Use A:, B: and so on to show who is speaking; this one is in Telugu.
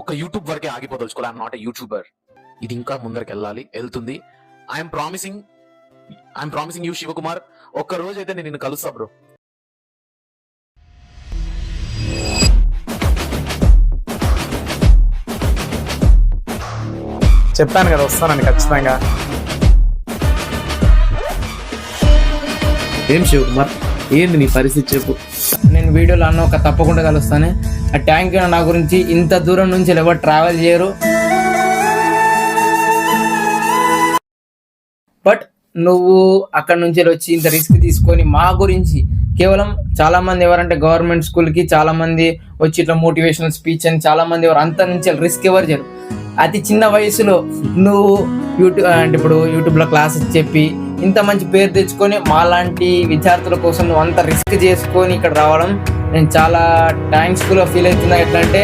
A: ఒక యూట్యూబ్ వరకే ఆగిపోదలుచుకోవాలి. I'm not a YouTuber. ఇది ఇంకా ముందరికి వెళ్తుంది. ఐఎమ్ ప్రామిసింగ్ యూ శివకుమార్, ఒక్క రోజు అయితే నేను నిన్ను కలుస్తా బ్రో.
B: చెప్పాను కదా వస్తానని ఖచ్చితంగా.
C: ఏం శివకుమార్, ఏంది నీ పరిస్థితి చెప్పు.
D: నేను వీడియోలో అన్న ఒక తప్పకుండా కలుస్తాను. ఆ ట్యాంక్ నా గురించి ఇంత దూరం నుంచి ఎవరు ట్రావెల్ చేయరు. బట్ నువ్వు అక్కడ నుంచి వచ్చి ఇంత రిస్క్ తీసుకొని మా గురించి కేవలం చాలా మంది ఎవరంటే గవర్నమెంట్ స్కూల్కి చాలా మంది వచ్చి ఇట్లా మోటివేషనల్ స్పీచ్ అని చాలా మంది ఎవరు అంత నుంచి రిస్క్ ఎవరు చేయరు. అతి చిన్న వయసులో నువ్వు యూట్యూబ్ అంటే ఇప్పుడు యూట్యూబ్లో క్లాసెస్ చెప్పి ఇంత మంచి పేరు తెచ్చుకొని మాలాంటి విద్యార్థుల కోసం నువ్వు అంత రిస్క్ చేసుకొని ఇక్కడ రావడం నేను చాలా థ్యాంక్స్ఫుల్గా ఫీల్ అవుతున్నా. ఎట్లా అంటే